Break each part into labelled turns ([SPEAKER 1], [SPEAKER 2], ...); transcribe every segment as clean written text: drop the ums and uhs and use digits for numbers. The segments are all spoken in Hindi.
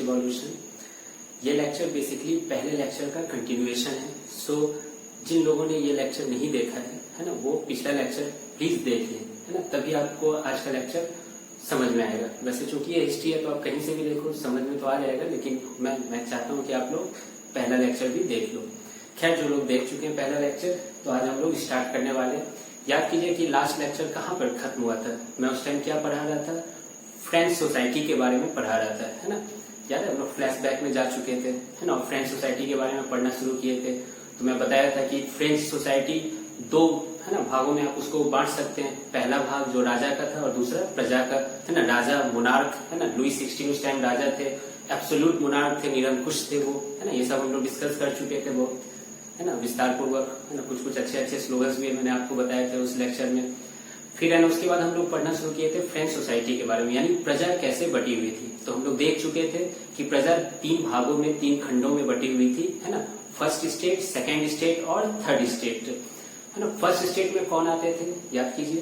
[SPEAKER 1] इवोल्यूशन। ये लेक्चर बेसिकली पहले लेक्चर का कंटिन्यूएशन है। सो जिन लोगों ने ये लेक्चर नहीं देखा है ना, वो पिछला लेक्चर प्लीज देख लें, है ना, तभी आपको आज का लेक्चर समझ में आएगा। वैसे चूंकि ये हिस्ट्री है तो आप कहीं से भी देखो समझ में तो आ जाएगा, लेकिन मैं चाहता हूँ कि आप लोग पहला लेक्चर भी देख लो। खैर, जो लोग देख चुके हैं पहला लेक्चर, तो आज हम लोग स्टार्ट करने वाले हैं। याद कीजिए कि लास्ट लेक्चर कहाँ पर खत्म हुआ था। मैं उस टाइम क्या पढ़ा रहा था, फ्रेंच सोसाइटी के बारे में पढ़ा रहा था, है ना। याद है, हम लोग फ्लैशबैक में जा चुके थे, है ना। फ्रेंच सोसाइटी के बारे में पढ़ना शुरू किए थे, तो मैं बताया था कि फ्रेंच सोसाइटी दो, है ना, भागों में आप उसको बांट सकते हैं। पहला भाग जो राजा का था और दूसरा प्रजा का, है ना। राजा मोनार्क, है ना, लुई 16 उस टाइम राजा थे, एब्सोल्यूट मोनार्क थे, निरंकुश थे वो, है ना। ये सब हम लोग डिस्कस कर चुके थे वो, है ना, विस्तार पूर्वक, है ना। कुछ अच्छे स्लोगन्स भी मैंने आपको बताए थे उस लेक्चर में। फिर है ना, उसके बाद हम लोग पढ़ना शुरू किए थे फ्रेंच सोसाइटी के बारे में, यानी प्रजा कैसे बटी हुई थी। तो हम लोग देख चुके थे कि प्रजा 3 भागों में, 3 खंडों में बटी हुई थी, है ना। फर्स्ट स्टेट, सेकेंड स्टेट और थर्ड स्टेट, है ना। फर्स्ट स्टेट में कौन आते थे, याद कीजिए,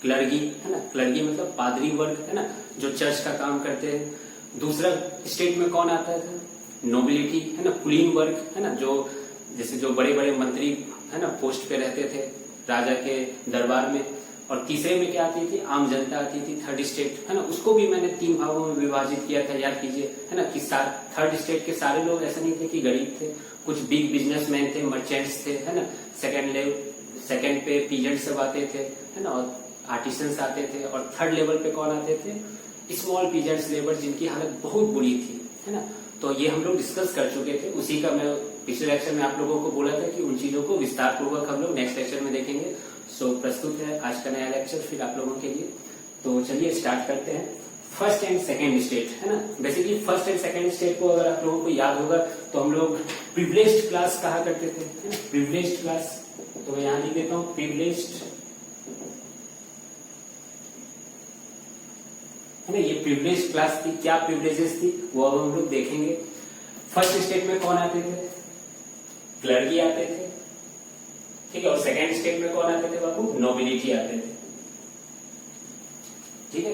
[SPEAKER 1] क्लर्गी, है ना। क्लर्गी मतलब पादरी वर्ग, है ना, जो चर्च का काम करते हैं। दूसरा स्टेट में कौन आता था, नोबिलिटी, है ना, कुलीन वर्ग, है ना, जो जैसे जो बड़े बड़े मंत्री, है ना, पोस्ट पे रहते थे राजा के दरबार में। और तीसरे में क्या आती थी, आम जनता आती थी, थर्ड स्टेट, है ना। उसको भी मैंने 3 भागों में विभाजित किया था, याद कीजिए, है ना, कि थर्ड स्टेट के सारे लोग ऐसा नहीं थे कि गरीब थे, कुछ बिग बिजनेसमैन थे, मर्चेंट्स थे, है ना। सेकेंड पे पीजेंट सब आते थे, है ना, और आर्टिसंस आते थे। और थर्ड लेवल पे कौन आते थे, स्मॉल पीजेंट्स लेबर, जिनकी हालत बहुत बुरी थी, है ना। तो ये हम लोग डिस्कस कर चुके थे। उसी का मैं पिछले लेक्चर में आप लोगों को बोला था कि उन चीजों को विस्तार पूर्वक हम लोग नेक्स्ट लेक्चर में देखेंगे। सो प्रस्तुत है आज का नया लेक्चर फिर आप लोगों के लिए। तो चलिए स्टार्ट करते हैं। फर्स्ट एंड सेकेंड स्टेट, है ना। Basically first and second state को अगर आप लोगों को याद होगा तो हम लोग प्रिविलेज्ड क्लास कहा करते थे, है ना, प्रिविलेज्ड क्लास। तो मैं यहां लिख देता हूं प्रिविलेज्ड, है ना। ये प्रिविलेज्ड क्लास थी। क्या प्रिविलेजेस थी वो अब हम लोग देखेंगे। फर्स्ट स्टेट में कौन आते थे, क्लर्की आते थे, ठीक है। और सेकेंड स्टेट में कौन आते थे बाबू, नोबिलिटी आते थे, ठीक है।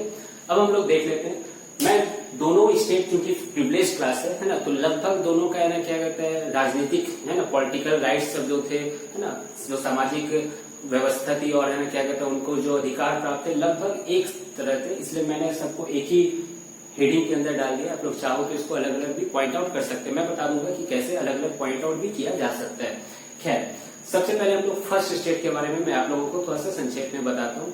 [SPEAKER 1] अब हम लोग देख लेते हैं। मैं दोनों स्टेट चूंकि प्रिविलेज क्लास है ना, तो लगभग दोनों का, है ना, क्या कहते हैं, राजनीतिक, है ना, पॉलिटिकल राइट्स सब जो थे, है ना, जो सामाजिक व्यवस्था थी और, है ना, क्या कहते हैं, उनको जो अधिकार प्राप्त थे लगभग एक तरह थे। इसलिए मैंने सबको एक ही हेडिंग के अंदर डाल दिया। आप लोग चाहो तो इसको अलग अलग भी पॉइंट आउट कर सकते हैं। मैं बता दूंगा कि कैसे अलग अलग पॉइंट आउट भी किया जा सकता है। खैर, सबसे पहले हम लोग फर्स्ट स्टेट के बारे में मैं आप लोगों को थोड़ा सा संक्षेप में बताता हूँ।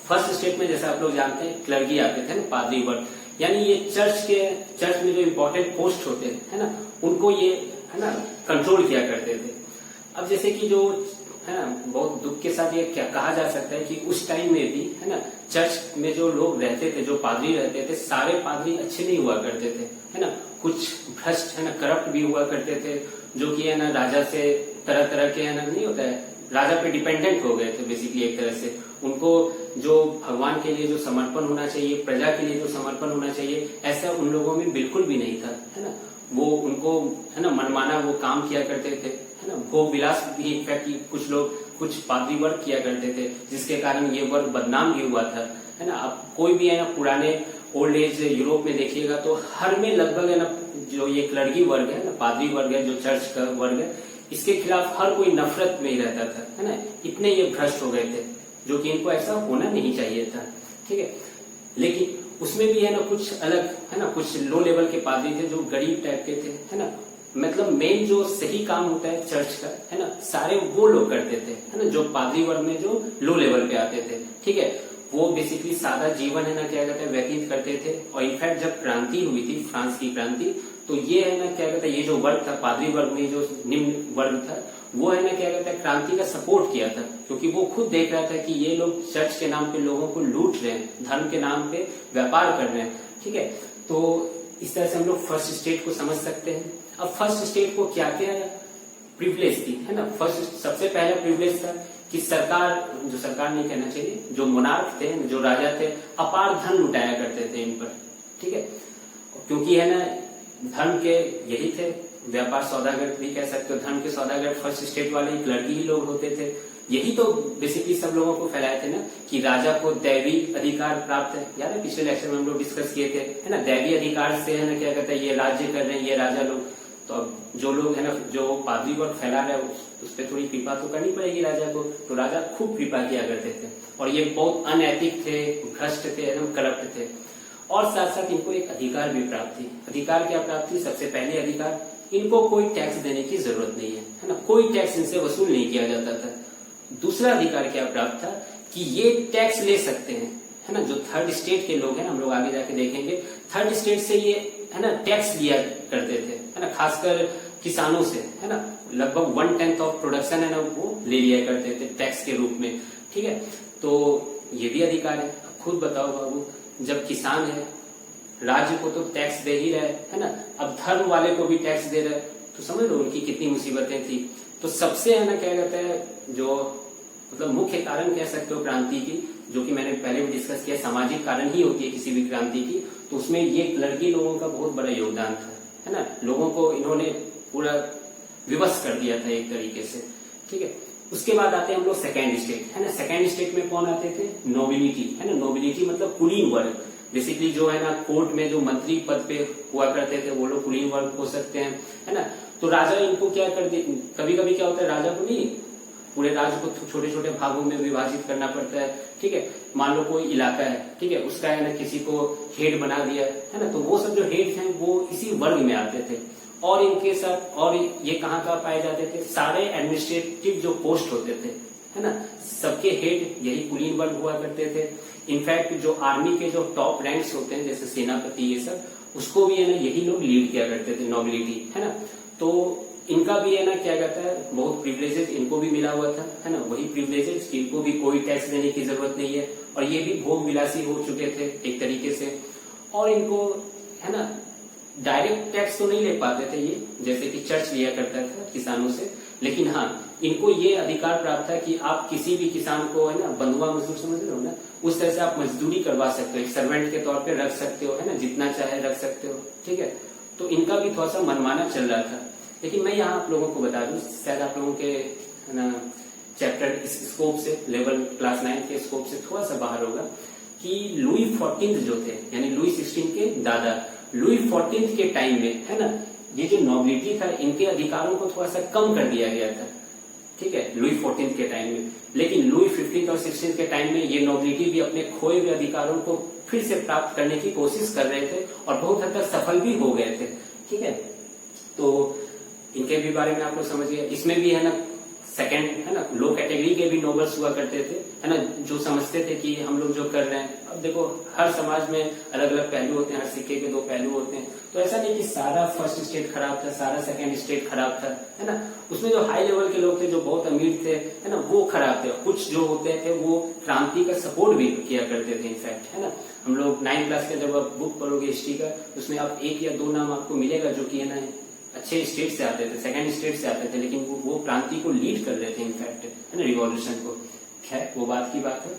[SPEAKER 1] फर्स्ट स्टेट में जैसा आप लोग जानते हैं, क्लर्गी आते थे ना, पादरी वर्ग, यानी ये चर्च में जो इम्पोर्टेंट पोस्ट होते हैं, है ना, उनको ये, है ना, कंट्रोल किया करते थे। अब जैसे कि जो, है ना, बहुत दुख के साथ ये क्या कहा जा सकता है कि उस टाइम में भी, है ना, चर्च में जो लोग रहते थे, जो पादरी रहते थे, सारे पादरी अच्छे नहीं हुआ करते थे, है ना। कुछ भ्रष्ट, है ना, करप्ट भी हुआ करते थे, जो कि, है ना, राजा से तरह तरह के, है ना, नहीं होता है, राजा पे डिपेंडेंट हो गए थे बेसिकली एक तरह से। उनको जो भगवान के लिए जो समर्पण होना चाहिए, प्रजा के लिए जो समर्पण होना चाहिए, ऐसा उन लोगों में बिल्कुल भी नहीं था, है ना। वो उनको, है ना, मनमाना वो काम किया करते थे, है ना। भोग विलास भी इनफैक्ट कुछ पादरी वर्ग किया करते थे, जिसके कारण ये वर्ग बदनाम भी हुआ था, है ना। अब कोई भी, है ना, पुराने ओल्ड एज यूरोप में देखिएगा तो हर में लगभग, है ना, जो ये क्लर्गी वर्ग है ना, पादरी वर्ग है, जो चर्च का वर्ग है, इसके खिलाफ हर कोई नफरत में ही रहता था, है ना। इतने ये भ्रष्ट हो गए थे, जो कि इनको ऐसा होना नहीं चाहिए था, ठीक है। लेकिन उसमें भी, है ना, कुछ अलग, है ना, कुछ लो लेवल के पादरी थे जो गरीब टाइप के थे, है ना। मतलब मेन जो सही काम होता है चर्च का, है ना, सारे वो लोग करते थे, है ना, जो पादरी वर्ग में जो लो लेवल पे आते थे, ठीक है। वो बेसिकली सादा जीवन, है ना, क्या कहते हैं, व्यतीत करते थे। और इनफैक्ट जब क्रांति हुई थी, फ्रांस की क्रांति, तो ये, है ना, क्या कहते हैं, ये जो वर्ग था, पादरी वर्ग में जो निम्न वर्ग था, वो, है ना, क्या कहते हैं, क्रांति का सपोर्ट किया था, क्योंकि वो खुद देख रहा था कि ये लोग चर्च के नाम पे लोगों को लूट रहे हैं, धर्म के नाम पे व्यापार कर रहे हैं, ठीक है। तो इस तरह से हम लोग फर्स्ट स्टेट को समझ सकते हैं। अब फर्स्ट स्टेट को क्या क्या प्रिविलेज थी, है ना। फर्स्ट सबसे पहला प्रिविलेज था कि सरकार नहीं कहना चाहिए, जो मोनार्क थे, जो राजा थे, अपार धन लुटाया करते थे इन पर, ठीक है। क्योंकि, है ना, धर्म के यही थे, व्यापार सौदागर भी कह सकते हो, धर्म के सौदागर फर्स्ट स्टेट वाले क्लर्की ही लोग होते थे, यही तो बेसिकली सब लोगों को फैलाए थे ना कि राजा को दैवी अधिकार प्राप्त है। याद है पिछले लेक्चर में हम लोग डिस्कस किए थे, है ना, दैवी अधिकार से, है ना, क्या कहते हैं, ये राज्य कर रहे हैं ये राजा लोग। तो अब जो लोग है ना, जो पादरी वर्ग फैला रहे हैं उस पर थोड़ी कृपा तो करनी पड़ेगी राजा को। तो राजा खूब कृपा किया करते थे और ये बहुत अनैतिक थे, भ्रष्ट थे, एकदम करप्ट थे। और साथ साथ इनको एक अधिकार भी प्राप्त थी। अधिकार क्या प्राप्त थी? सबसे पहले अधिकार, इनको कोई टैक्स देने की जरूरत नहीं है ना, कोई टैक्स इनसे वसूल नहीं किया जाता था। दूसरा अधिकार क्या प्राप्त था कि ये टैक्स ले सकते हैं, है ना, जो थर्ड स्टेट के लोग हैं, हम लोग आगे जाके देखेंगे, थर्ड स्टेट से ये, है ना, टैक्स लिया करते थे, है ना, खासकर किसानों से, है ना, लगभग 1/10 ऑफ प्रोडक्शन है ना वो ले लिया करते थे टैक्स के रूप में। ठीक है, तो ये भी अधिकार है। अब खुद बताओ बाबू, जब किसान है, राज्य को तो टैक्स दे ही रहे, है ना, अब धर्म वाले को भी टैक्स दे रहे, तो समझ लो उनकी कितनी मुसीबतें थी। तो सबसे, है ना, क्या कहते हैं, जो मतलब मुख्य कारण कह सकते हो क्रांति की, जो कि मैंने पहले भी डिस्कस किया, सामाजिक कारण ही होती है किसी भी क्रांति की, तो उसमें ये लड़की लोगों का बहुत बड़ा योगदान था, है ना। लोगों को इन्होंने पूरा विवश कर दिया था एक तरीके से। ठीक है, उसके बाद आते हैं हम लोग सेकेंड स्टेट, है ना। सेकेंड स्टेट में कौन आते थे? नोबिलिटी, है ना। नोबिलिटी मतलब कुलीन वर्ग, बेसिकली जो है ना कोर्ट में जो मंत्री पद पे हुआ करते थे वो लोग कुलीन वर्ग हो सकते हैं, है ना। तो राजा इनको क्या कर दे, कभी कभी क्या होता है, राजा को नहीं, पूरे राज्य को छोटे छोटे भागों में विभाजित करना पड़ता है। ठीक है, मान लो कोई इलाका है, ठीक है, उसका है ना किसी को हेड बना दिया, है ना, तो वो सब जो हेड हैं वो इसी वर्ग में आते थे। और इनके साथ, और ये कहाँ कहाँ पाए जाते थे? सारे एडमिनिस्ट्रेटिव जो पोस्ट होते थे, है ना, सबके हेड यही कुलीन वर्ग हुआ करते थे। इनफैक्ट जो आर्मी के जो टॉप रैंक्स होते हैं, जैसे सेनापति, ये सब, उसको भी है ना यही लोग लीड किया करते थे, नोबिलिटी, है ना। तो इनका भी है ना क्या कहता है, बहुत प्रिविलेजेस इनको भी मिला हुआ था, है ना, वही प्रिविलेजेस कि इनको भी कोई टैक्स देने की जरूरत नहीं है, और ये भी भोग विलासी हो चुके थे एक तरीके से। और इनको, है ना, डायरेक्ट टैक्स तो नहीं ले पाते थे ये, जैसे कि चर्च लिया करता था किसानों से, लेकिन हाँ, इनको ये अधिकार प्राप्त था कि आप किसी भी किसान को, है ना, बंधुआ मजदूर समझ रहे हो ना, उस तरह से आप मजदूरी करवा सकते हो, एक सर्वेंट के तौर पे रख सकते हो, है ना, जितना चाहे रख सकते हो। ठीक है, तो इनका भी थोड़ा सा मनमाना चल रहा था। लेकिन मैं यहाँ आप लोगों को बता दूं, शायद आप लोगों के, है ना, चैप्टर स्कोप से, लेवल क्लास 9 के स्कोप से थोड़ा सा बाहर होगा, कि लुई 14 जो थे, यानी लुई 16 के दादा, लुई 14 के टाइम में, है ना, ये जो नोबिलिटी था, इनके अधिकारों को थोड़ा सा कम कर दिया गया था। ठीक है, लुई 14 के टाइम में। लेकिन लुई 15 और 16 के टाइम में ये नोबिलिटी भी अपने खोए हुए अधिकारों को फिर से प्राप्त करने की कोशिश कर रहे थे, और बहुत हद तक सफल भी हो गए थे। ठीक है, तो इनके भी बारे में आप लोग समझिए। इसमें भी है ना सेकंड, है ना, लो कैटेगरी के भी नोबल्स हुआ करते थे, है ना, जो समझते थे कि हम लोग जो कर रहे हैं, अब देखो हर समाज में अलग अलग पहलू होते हैं, हर सिक्के के दो पहलू होते हैं, तो ऐसा नहीं कि सारा फर्स्ट स्टेट खराब था, सारा सेकंड स्टेट खराब था, है ना। उसमें जो हाई लेवल के लोग थे, जो बहुत अमीर थे, है ना, वो खराब थे। कुछ जो होते थे वो क्रांति का सपोर्ट भी किया करते थे, इनफैक्ट, है ना। हम लोग 9th क्लास के जब आप बुक पढ़ोगे हिस्ट्री का, उसमें आप 1 या 2 नाम आपको मिलेगा जो कि, है ना, अच्छे स्टेट से आते थे, सेकंड स्टेट से आते थे, लेकिन वो क्रांति को लीड कर रहे थे, इनफैक्ट, है ना, रिवॉल्यूशन को। खैर, वो बात की बात है।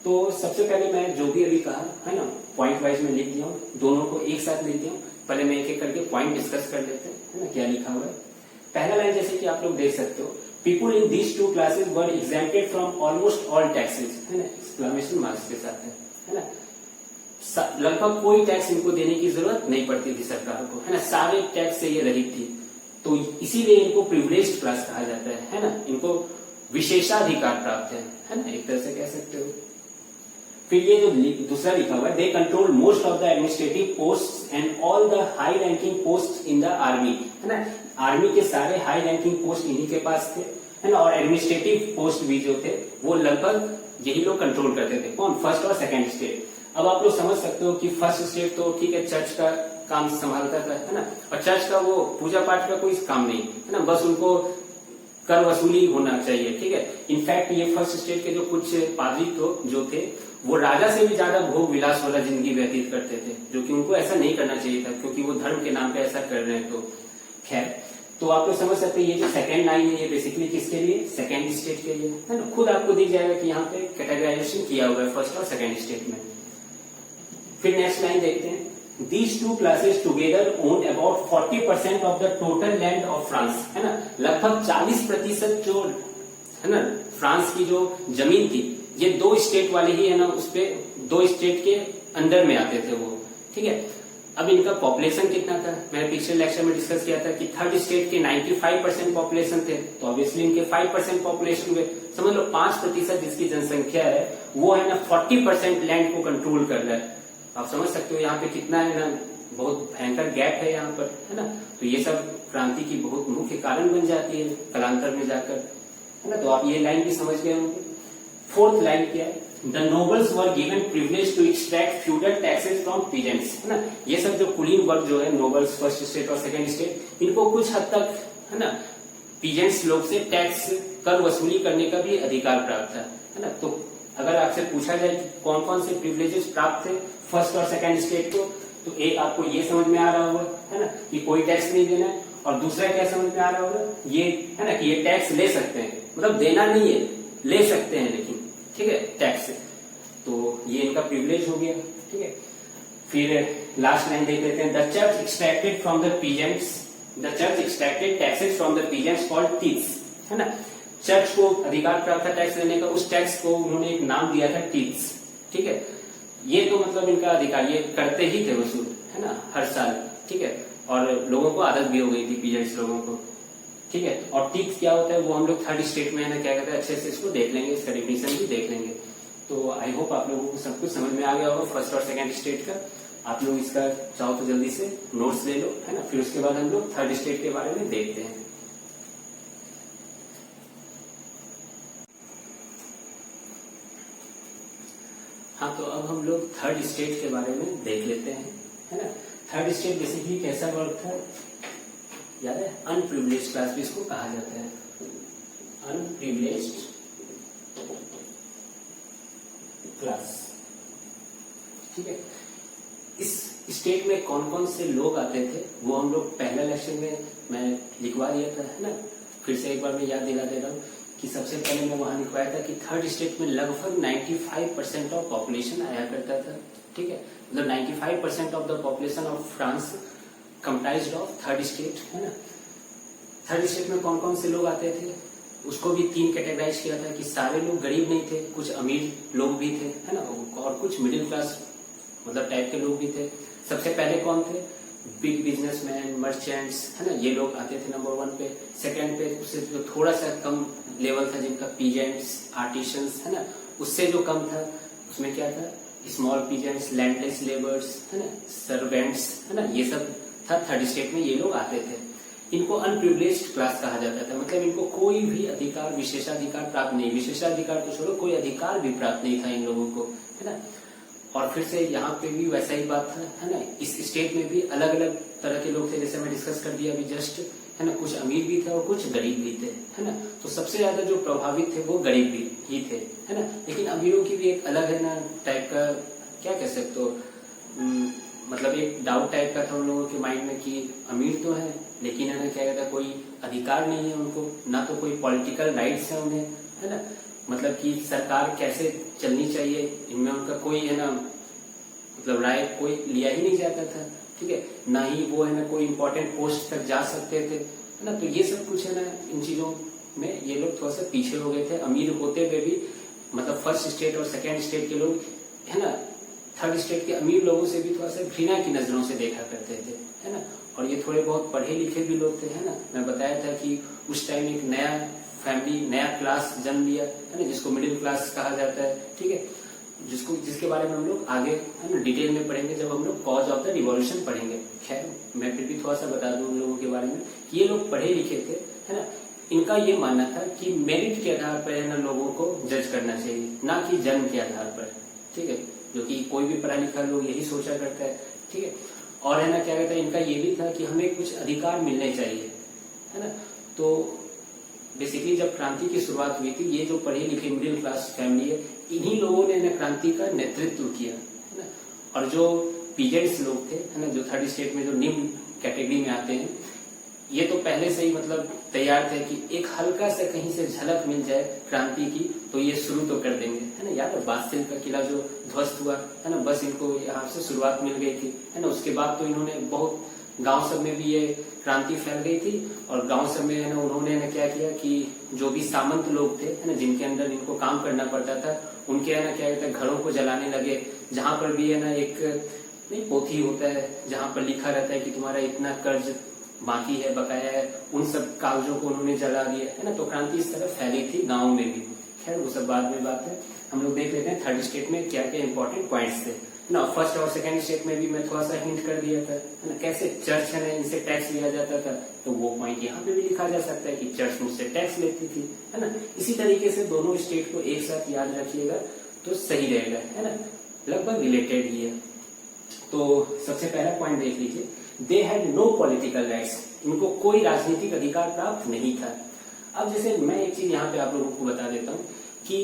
[SPEAKER 1] तो सबसे पहले मैं जो भी अभी कहा, है ना, पॉइंट वाइज में लिख दिया हूँ, दोनों को एक साथ लिख दिया हूँ। पहले मैं एक एक करके पॉइंट डिस्कस कर लेते हैं, है ना, क्या लिखा हुआ है। पहला लाइन जैसे कि आप लोग देख सकते हो, people in these 2 classes were exempted from almost all taxes, है ना, एक्सक्लेमेशन मार्क्स के साथ है ना। लगभग कोई टैक्स इनको देने की जरूरत नहीं पड़ती थी सरकार को, है ना, सारे टैक्स से ये रहित थी। तो इसीलिए इनको प्रिविलेज्ड क्लास कहा जाता है ना, इनको विशेषाधिकार प्राप्त है ना, एक तरह से कह सकते हो। फिर ये जो दूसरा लिखा हुआ है, they control most of the administrative post and all the high ranking post in the army, है ना। आर्मी के सारे हाई रैंकिंग पोस्ट इन्हीं के पास थे, है ना, और एडमिनिस्ट्रेटिव पोस्ट भी जो थे वो लगभग यही लोग कंट्रोल करते थे। कौन? फर्स्ट और सेकंड स्टेट। अब आप लोग समझ सकते हो कि फर्स्ट स्टेट तो ठीक है, चर्च का काम संभालता था, है ना, और चर्च का वो पूजा पाठ का कोई काम नहीं, है ना, बस उनको कर वसूली होना चाहिए। ठीक है, इनफैक्ट ये फर्स्ट स्टेट के जो कुछ पादरी जो थे वो राजा से भी ज्यादा भोग विलास वाला जिंदगी व्यतीत करते थे, जो कि उनको ऐसा नहीं करना चाहिए था, क्योंकि वो धर्म के नाम पे ऐसा कर रहे हैं। तो खैर, तो आप लोग समझ सकते हैं, ये जो सेकंड लाइन है ये बेसिकली किसके लिए? सेकंड स्टेट के लिए, है ना। खुद आपको दिख जाएगा कि यहाँ पे कैटेगराइजेशन किया हुआ है फर्स्ट और सेकंड स्टेट में। फिर नेक्स्ट लाइन देखते हैं, These 2 classes together owned about 40% of the total land of France, है ना। लगभग 40% जो है ना फ्रांस की जो जमीन थी, ये 2 स्टेट वाले ही है ना उस पे 2 स्टेट के अंडर में आते थे वो, ठीक है। अब इनका पॉपुलेशन कितना था, मैंने पिछले लेक्चर में डिस्कस किया था कि 3rd स्टेट के 95% पॉपुलेशन थे, तो ऑब्वियसली इनके 5% पॉपुलेशन हुए। समझ लो 5% जिसकी जनसंख्या है वो है ना 40% लैंड को कंट्रोल कर रहा है। आप समझ सकते हो यहाँ पे कितना है ना बहुत भयंकर गैप है यहाँ पर, है ना। तो ये सब क्रांति की बहुत मुख्य कारण बन जाती है कालांतर में जाकर, है ना। तो आप ये लाइन भी समझ गए होंगे। 4th लाइन क्या है, the nobles were given privilege to extract feudal taxes from peasants, है ना। ये सब जो कुलीन वर्ग जो है नोबल्स 1st स्टेट और 2nd स्टेट, इनको कुछ हद तक है ना पीजेंट्स लोग से टैक्स कर वसूली करने का भी अधिकार प्राप्त था, है ना। तो अगर आपसे पूछा जाए कि कौन कौन से प्रिविलेजेस प्राप्त थे 1st और 2nd स्टेट को, तो एक आपको ये समझ में आ रहा होगा, है ना, कि कोई टैक्स नहीं देना है, और दूसरा क्या समझ में आ रहा होगा, ये है ना कि ये टैक्स ले सकते हैं, मतलब देना नहीं है, ले सकते हैं लेकिन, ठीक है, टैक्स। तो ये इनका प्रिविलेज हो गया, ठीक है। फिर लास्ट लाइन देख लेते हैं, the church extracted from the peasants, the church extracted taxes from the peasants called teeths, है ना। चर्च को अधिकार प्राप्त था टैक्स लेने का, उस टैक्स को उन्होंने एक नाम दिया था टीथ्स, ठीक है। ये तो मतलब इनका अधिकार, ये करते ही थे वसूल, है ना, हर साल, ठीक है। और लोगों को आदत भी हो गई थी पीजेंट्स लोगों को, ठीक है। और टीथ क्या होता है वो हम लोग 3rd स्टेट में है ना क्या कहते हैं अच्छे से इसको देख लेंगे, इसका डिफिनेशन भी देख लेंगे। तो आई होप आप लोगों को सब कुछ समझ में आ गया होगा 1st और 2nd स्टेट का। आप लोग इसका चाहो तो जल्दी से नोट्स ले लो, है ना। फिर उसके बाद हम लोग 3rd स्टेट के बारे में देखते हैं। हाँ, तो अब हम लोग 3rd स्टेट के बारे में देख लेते हैं, है ना। 3rd स्टेट बेसिकली कैसा वर्ग था याद है, अनप्रिविलेज्ड क्लास भी इसको कहा जाता है, अनप्रिविलेज्ड क्लास, ठीक है। इस स्टेट में कौन कौन से लोग आते थे वो हम लोग पहले लेक्चर में मैं लिखवा दिया था, है ना। फिर से एक बार मैं याद दिला दे रहा हूँ कि सबसे पहले मैं वहां लिखवाया था कि 3rd स्टेट में लगभग 95% ऑफ पॉपुलेशन आया करता था, ठीक है। मतलब 95% of the population of France comprised of 3rd state, है ना। 3rd स्टेट में कौन कौन से लोग आते थे उसको भी 3 कैटेगराइज किया था कि सारे लोग गरीब नहीं थे, कुछ अमीर लोग भी थे, है ना, और कुछ मिडिल क्लास मतलब टाइप के लोग भी थे। सबसे पहले कौन थे, बिग बिजनेसमैन, मर्चेंट्स, है ना, ये लोग आते थे नंबर 1 पे। सेकंड पे उससे जो थोड़ा सा कम लेवल था जिनका पीजेंट्स, आर्टिशंस, है ना, उससे जो कम था उसमें क्या था, स्मॉल पीजेंट्स, लैंडलेस लेबर्स, है ना, सर्वेंट्स, है ना, ये सब था 3rd स्टेट में, ये लोग आते थे। इनको अनप्रिविलेज्ड क्लास कहा जाता था, मतलब इनको कोई भी अधिकार विशेषाधिकार प्राप्त नहीं, विशेषाधिकार तो छोड़ो कोई अधिकार भी प्राप्त नहीं था इन लोगों को, है ना। और फिर से यहाँ पे भी वैसा ही बात था, है ना। इस स्टेट में भी अलग अलग तरह के लोग थे, जैसे मैं डिस्कस कर दिया अभी जस्ट, है ना। कुछ अमीर भी थे और कुछ गरीब भी थे, है ना। तो सबसे ज्यादा जो प्रभावित थे वो गरीब भी ही थे, है ना। लेकिन अमीरों की भी एक अलग है ना टाइप का, क्या कह सकते हो, मतलब एक डाउट टाइप का था उन लोगों के माइंड में कि अमीर तो है लेकिन है ना क्या कहता है कोई अधिकार नहीं है उनको, ना तो कोई पॉलिटिकल राइट्स है उन्हें, है ना। मतलब कि सरकार कैसे चलनी चाहिए इनमें उनका कोई है ना मतलब राय कोई लिया ही नहीं जाता था, ठीक है। ना ही वो है ना कोई इम्पोर्टेंट पोस्ट तक जा सकते थे, है ना। तो ये सब कुछ है ना इन चीजों में ये लोग थोड़ा सा पीछे हो गए थे, अमीर होते हुए भी। मतलब 1st स्टेट और 2nd स्टेट के लोग है ना 3rd स्टेट के अमीर लोगों से भी थोड़ा सा घृणा की नजरों से देखा करते थे, है ना। और ये थोड़े बहुत पढ़े लिखे भी लोग थे, है ना। मैं बताया था कि उस टाइम एक नया फैमिली, नया क्लास जन्म लिया, है ना, जिसको मिडिल क्लास कहा जाता है, ठीक है। जिसके बारे में हम लोग आगे है ना डिटेल में पढ़ेंगे जब हम लोग कॉज ऑफ द रिवॉल्यूशन पढ़ेंगे। खैर मैं फिर भी थोड़ा सा बता दूं उन लोगों के बारे में कि ये लोग पढ़े लिखे थे, है ना। इनका ये मानना था कि मेरिट के आधार पर है ना लोगों को जज करना चाहिए, ना कि जन्म के आधार पर, ठीक है। जो कि कोई भी पढ़ा लिखा लोग यही सोचा करता है, ठीक है। और है ना क्या कहता है इनका ये भी था कि हमें कुछ अधिकार मिलने चाहिए, है ना। तो बेसिकली जब क्रांति की शुरुआत हुई थी, ये जो पढ़े लिखे मिडिल क्लास फैमिली है, इन्हीं लोगों ने क्रांति का नेतृत्व किया, है ना। और जो पीजेंट्स लोग थे, है ना, जो 3rd स्टेट में जो निम्न कैटेगरी में आते हैं, ये तो पहले से ही मतलब तैयार थे कि एक हल्का सा कहीं से झलक मिल जाए क्रांति की तो ये शुरू तो कर देंगे, है ना। याद है बास्तिल का किला जो ध्वस्त हुआ, है ना, बस इनको यहाँ से शुरुआत मिल गई थी, है ना। उसके बाद तो इन्होंने बहुत गांव सब में भी ये क्रांति फैल गई थी और गांव सब में है ना उन्होंने ना क्या किया कि जो भी सामंत लोग थे है ना जिनके अंदर इनको काम करना पड़ता था उनके है ना क्या कहते हैं घरों को जलाने लगे। जहां पर भी है ना एक नहीं पोथी होता है जहां पर लिखा रहता है कि तुम्हारा इतना कर्ज बाकी है बकाया है, उन सब कागजों को उन्होंने जला दिया है ना। तो क्रांति इस तरह फैली थी गाँव में भी। खैर वो सब बाद में बात है। हम लोग देख लेते हैं थर्ड स्टेट में क्या क्या इंपॉर्टेंट पॉइंट्स थे ना। फर्स्ट और सेकंड स्टेट में भी मैं थोड़ा सा हिंट कर दिया था है ना, कैसे चर्च है ना इनसे टैक्स लिया जाता था। तो वो पॉइंट यहाँ पे भी लिखा जा सकता है कि चर्च मुझसे टैक्स लेती थी है ना। इसी तरीके से दोनों स्टेट को एक साथ याद रखिएगा तो सही रहेगा है ना, लगभग रिलेटेड ही है। तो सबसे पहला पॉइंट देख लीजिए, they had no political rights, इनको कोई राजनीतिक अधिकार प्राप्त नहीं था। अब जैसे मैं एक चीज यहाँ पे आप लोगों को बता देता हूँ कि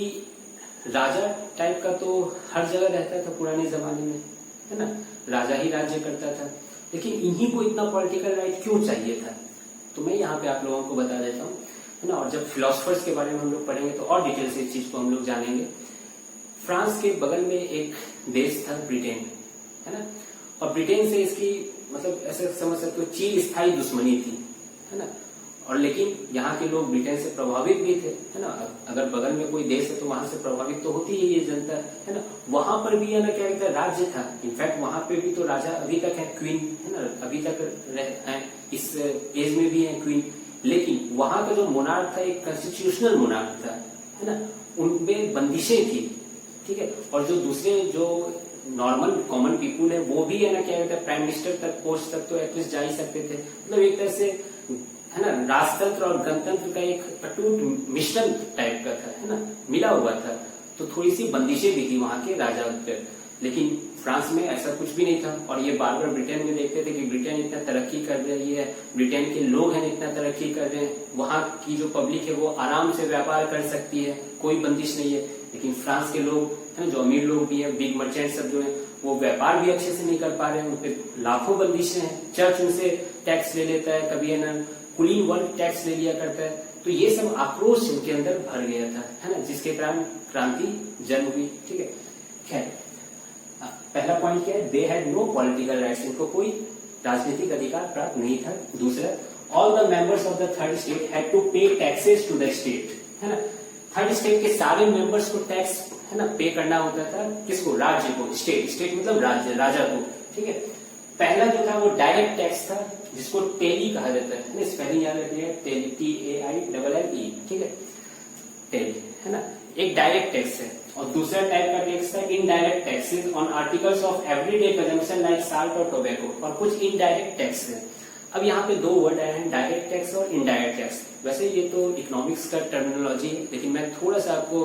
[SPEAKER 1] राजा टाइप का तो हर जगह रहता था पुराने जमाने में है ना, राजा ही राज्य करता था, लेकिन इन्हीं को इतना पॉलिटिकल राइट क्यों चाहिए था। तो मैं यहाँ पे आप लोगों को बता देता हूँ है ना। और जब फिलोसफर्स के बारे में हम लोग पढ़ेंगे तो और डिटेल से इस चीज को हम लोग जानेंगे। फ्रांस के बगल में एक देश था ब्रिटेन है ना, और ब्रिटेन से इसकी मतलब ऐसे समझ सकते हो चिरस्थायी दुश्मनी थी है ना। और लेकिन यहाँ के लोग ब्रिटेन से प्रभावित भी थे है ना। अगर बगल में कोई देश है तो वहां से प्रभावित तो होती है ये जनता है ना। वहां पर भी है ना क्या कहते हैं राज्य था। इनफैक्ट वहां पे भी तो राजा अभी तक है, क्वीन है ना अभी तक है, इस एज में भी है क्वीन। लेकिन वहां का जो मोनार्क था एक कॉन्स्टिट्यूशनल मोनार्क था है ना, उनमें बंदिशें थी ठीक है। और जो दूसरे जो नॉर्मल कॉमन पीपुल है वो भी है ना क्या कहते हैं प्राइम मिनिस्टर तक पोस्ट तक तो एटलीस्ट जा ही सकते थे। मतलब एक तरह से है ना राजतंत्र और गणतंत्र का एक अटूट मिश्रण टाइप का था है ना, मिला हुआ था। तो थोड़ी सी बंदिशें भी थी वहां के राजा पर, लेकिन फ्रांस में ऐसा कुछ भी नहीं था। और ये बार बार ब्रिटेन में देखते थे कि ब्रिटेन इतना तरक्की कर रही है, ब्रिटेन के लोग हैं इतना तरक्की कर रहे हैं, वहां की जो पब्लिक है वो आराम से व्यापार कर सकती है, कोई बंदिश नहीं है। लेकिन फ्रांस के लोग है जो अमीर लोग भी है, बिग मर्चेंट सब जो है, वो व्यापार भी अच्छे से नहीं कर पा रहे हैं, उनपे लाखों बंदिशें हैं। चर्च उनसे टैक्स ले लेता है, कभी है ना कुलीन वर्ग टैक्स ले लिया करता है। तो ये सब आक्रोश उनके अंदर भर गया था है ना, जिसके कारण क्रांति जन्म हुई ठीक है। खैर पहला पॉइंट क्या है, they had no political rights, इनको कोई राजनीतिक अधिकार प्राप्त नहीं था। दूसरा, all the members of the third state had to pay taxes to the state है ना। थर्ड स्टेट के सारे मेंबर्स को टैक्स है ना पे करना होता था। किसको? राज्य को। स्टेट, स्टेट मतलब राज्य, राजा को ठीक है। पहला जो था वो डायरेक्ट टैक्स था जिसको टेली कहा जाता है, स्पेलिंग याद रखिएगा, टेली TAILLE ठीक है, टेली है ना, एक डायरेक्ट टैक्स है। और दूसरा टाइप का टैक्स है indirect taxes on articles of everyday consumption like salt और टोबैको, और कुछ इनडायरेक्ट टैक्स है। अब यहाँ पे दो वर्ड आए हैं, डायरेक्ट टैक्स और इनडायरेक्ट टैक्स। वैसे ये तो इकोनॉमिक्स का टर्मिनोलॉजी है, लेकिन मैं थोड़ा सा आपको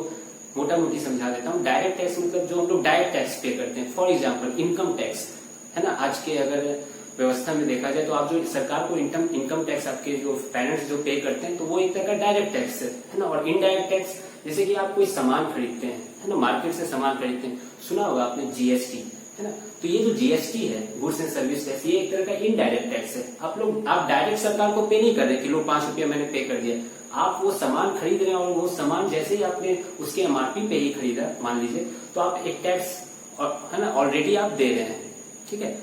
[SPEAKER 1] मोटा मोटी समझा देता हूँ। डायरेक्ट टैक्स मतलब जो हम लोग डायरेक्ट टैक्स पे करते हैं, फॉर एग्जाम्पल इनकम टैक्स है ना। आज के अगर व्यवस्था में देखा जाए तो आप जो सरकार को इनकम टैक्स आपके जो पेरेंट्स जो पे करते हैं तो वो एक तरह का डायरेक्ट टैक्स है ना। और इनडायरेक्ट टैक्स जैसे कि आप कोई सामान खरीदते हैं है ना, मार्केट से सामान खरीदते हैं, सुना होगा आपने GST है ना। तो ये जो GST है, गुड्स एंड सर्विस टैक्स, ये एक तरह का इनडायरेक्ट टैक्स है। आप डायरेक्ट सरकार को पे नहीं कर रहे, किलो 5 रुपया मैंने पे कर दिया। आप वो सामान खरीद रहे हैं और वो सामान जैसे ही आपने उसके MRP पे ही खरीदा मान लीजिए, तो आप एक टैक्स है ना ऑलरेडी आप दे रहे हैं ठीक है।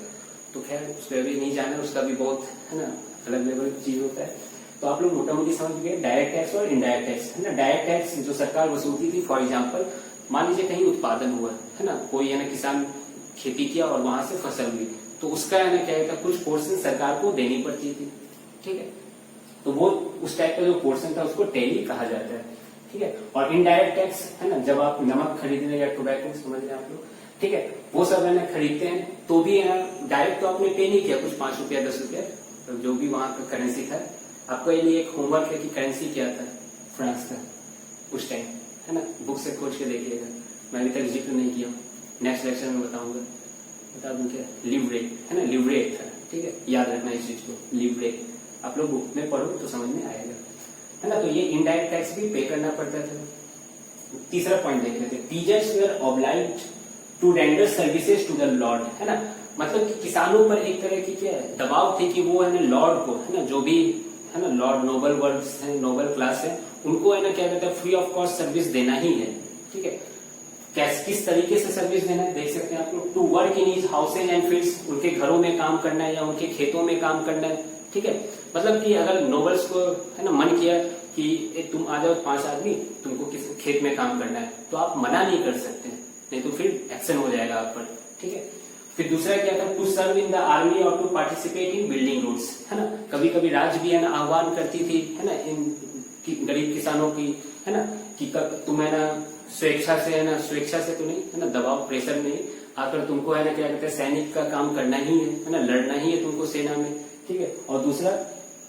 [SPEAKER 1] तो खैर उस पर अभी नहीं जाना, उसका भी बहुत है ना अलग लेवल की चीज होता है। तो आप लोग मोटा मोटी समझ गए डायरेक्ट टैक्स और इनडायरेक्ट टैक्स है ना। डायरेक्ट टैक्स जो सरकार वसूलती थी, फॉर एग्जाम्पल मान लीजिए कहीं उत्पादन हुआ है ना, कोई है ना किसान खेती किया और वहां से फसल हुई, तो उसका है ना क्या कहता कुछ पोर्शन सरकार को देनी पड़ती थी ठीक है। तो वो उस टाइप का जो पोर्शन था उसको टेली कहा जाता है ठीक है। और इनडायरेक्ट टैक्स है ना, जब आप नमक खरीदने या टोबैको समझ रहे हैं आप लोग ठीक है, वो सब है ना खरीदते हैं तो भी है ना डायरेक्ट तो आपने पे नहीं किया, कुछ 5 रुपया 10 रुपया तो जो भी वहां का करेंसी था। आपको ये लिए एक होमवर्क है कि करेंसी क्या था फ्रांस का उस टाइम है ना, बुक से खोज के देखिएगा, मैं अभी तक जिक्र नहीं किया, नेक्स्ट लेक्चर में बताऊंगा, बता दूं क्या, लिवरे है ना, लिवरे था ठीक है, याद रखना इस चीज को, लिवरे। आप लोग बुक में पढ़ो तो समझ में आएगा है ना। तो ये इनडायरेक्ट टैक्स भी पे करना पड़ता था। तीसरा पॉइंट देख लेते हैं, peasants were obliged to render services to the lord है ना। मतलब कि किसानों पर एक तरह की क्या है दबाव थे कि वो है ना लॉर्ड को है ना, जो भी है ना लॉर्ड नोबल वर्ड्स है, नोबल क्लास है, उनको है ना क्या कहते हैं फ्री ऑफ कॉस्ट सर्विस देना ही है ठीक है। किस तरीके से सर्विस देना है देख सकते हैं आप लोग। To work in his houses and fields, उनके घरों में काम करना है या उनके खेतों में काम करना है, ठीक है। मतलब कि अगर नोबल्स को है ना मन किया कि तुम आ जाओ 5 आदमी, तुमको किस खेत में काम करना है, तो आप मना नहीं कर सकते, नहीं तो फिर एक्शन हो जाएगा आप पर, ठीक है। फिर दूसरा क्या था, to serve in the army और to participate in building roads, है ना। कभी कभी राज्य भी है ना आह्वान करती थी, है ना, इन गरीब किसानों की, है ना, कि तुम है ना स्वेच्छा से, है ना, स्वेच्छा से तो नहीं, है ना, दबाव प्रेशर नहीं, आकर तुमको है ना क्या कहते हैं सैनिक का काम करना ही है ना, लड़ना ही है तुमको सेना में, ठीक है। और दूसरा,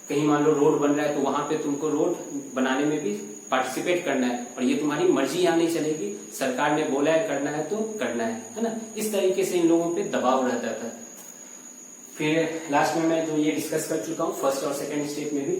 [SPEAKER 1] कहीं मान लो रोड बन रहा है तो वहां पे तुमको रोड बनाने में भी पार्टिसिपेट करना है, और ये तुम्हारी मर्जी यहाँ नहीं चलेगी, सरकार ने बोला है करना है तो करना है ना। इस तरीके से इन लोगों पे दबाव रहता था। फिर लास्ट में मैं जो ये डिस्कस कर चुका हूँ फर्स्ट और सेकंड स्टेप में भी,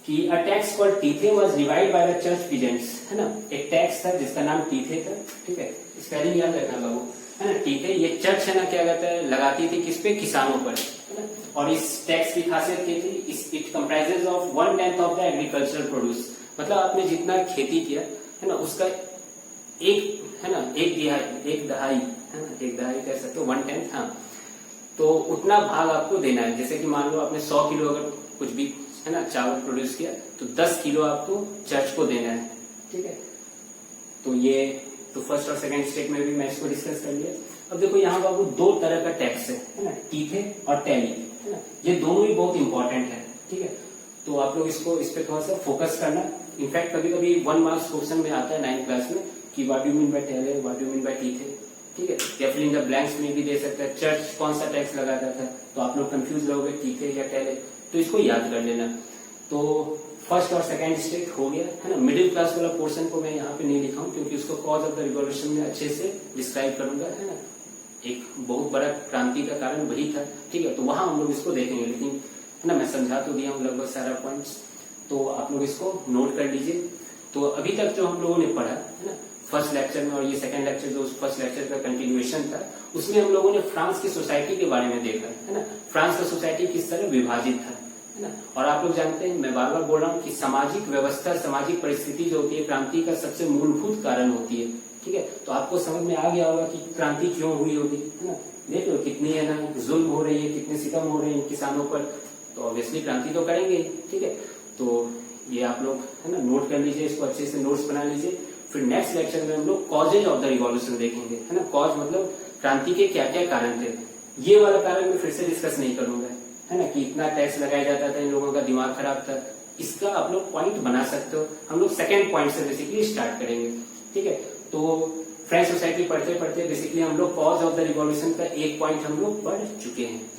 [SPEAKER 1] कि a tax called tithe was divide by the church peasants, है ना। एक टैक्स था जिसका नाम टीथे था, ठीक है, स्पेलिंग याद रखना बाबू, है ना। टीथे ये चर्च है ना क्या कहता है लगाती थी किस पे, किसानों पर, है ना। और इस टैक्स की खासियत क्या थी, it comprises of 1/10 of the agricultural produce, मतलब आपने जितना खेती किया है ना उसका एक है ना एक दहाई है ना, एक दहाई कह सकते हो 1/10, हाँ, तो उतना भाग आपको देना है। जैसे कि मान लो आपने 100 किलो अगर कुछ भी है ना चावल प्रोड्यूस किया तो 10 किलो आपको चर्च को देना है, ठीक है। तो ये तो फर्स्ट और सेकंड स्टेप में भी मैं इसको डिस्कस कर लिया। अब देखो यहाँ बाबू 2 तरह का टैक्स है ना, टीथे और टैली, है ना, ये दोनों ही बहुत इंपॉर्टेंट है, ठीक है। तो आप लोग इसको इस पे थोड़ा सा फोकस करना। इनफैक्ट कभी कभी 1 मार्क्स क्वेश्चन में आता है 9th क्लास में कि what do mean by tally, what do mean by tithe, ठीक है। या फिर इन द ब्लैंक्स में भी दे सकता है चर्च कौन सा टैक्स लगाता था, तो आप लोग कंफ्यूज रहोगे टीथे या टैली, तो इसको याद कर लेना। तो फर्स्ट और सेकंड स्टेप हो गया, है ना। मिडिल क्लास वाला पोर्शन को मैं यहाँ पे नहीं लिखा हूँ क्योंकि उसको कॉज ऑफ द रिवॉल्यूशन में अच्छे से डिस्क्राइब करूंगा, है ना। एक बहुत बड़ा क्रांति का कारण वही था, ठीक है, तो वहां हम लोग इसको देखेंगे, लेकिन है ना मैं समझा तो दिया हूँ लगभग सारा पॉइंट्स, तो आप लोग इसको नोट कर लीजिए। तो अभी तक जो हम लोगों ने पढ़ा है ना फर्स्ट लेक्चर में, और ये सेकंड लेक्चर जो फर्स्ट लेक्चर का कंटिन्यूएशन था, उसमें हम लोगों ने फ्रांस की सोसाइटी के बारे में देखा, है ना। फ्रांस का सोसाइटी किस तरह विभाजित था, है ना। और आप लोग जानते हैं, मैं बार बार बोल रहा हूँ कि सामाजिक व्यवस्था, सामाजिक परिस्थिति जो होती है क्रांति का सबसे मूलभूत कारण होती है, ठीक है। तो आपको समझ में आ गया होगा कि क्रांति क्यों हुई होगी, है ना। देख लो कितनी है ना जुल्म हो रही है, कितने सितम हो रहे हैं किसानों पर, तो ऑब्वियसली क्रांति तो करेंगे, ठीक है। तो ये आप लोग है ना नोट कर लीजिए, इसको अच्छे से नोट्स बना लीजिए। फिर नेक्स्ट लेक्चर में हम लोग कॉजेज ऑफ द रिवॉल्यूशन देखेंगे, है ना। कॉज मतलब क्रांति के क्या क्या कारण थे, ये वाला कारण मैं फिर से डिस्कस नहीं करूंगा, है ना, कि इतना टैक्स लगाया जाता था, इन लोगों का दिमाग खराब था, इसका आप लोग पॉइंट बना सकते हो। हम लोग सेकेंड पॉइंट से बेसिकली स्टार्ट करेंगे, ठीक है। तो फ्रेंच सोसाइटी पढ़ते पढ़ते बेसिकली हम लोग कॉज ऑफ द रिवॉल्यूशन का एक पॉइंट हम लोग पढ़ चुके हैं।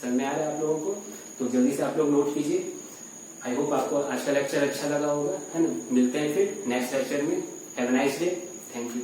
[SPEAKER 1] समझ में आ रहा है आप लोगों को, तो जल्दी से आप लोग नोट कीजिए। आई होप आपको आज का लेक्चर अच्छा लगा होगा, है ना। मिलते हैं फिर नेक्स्ट लेक्चर में। Have a nice day, thank you.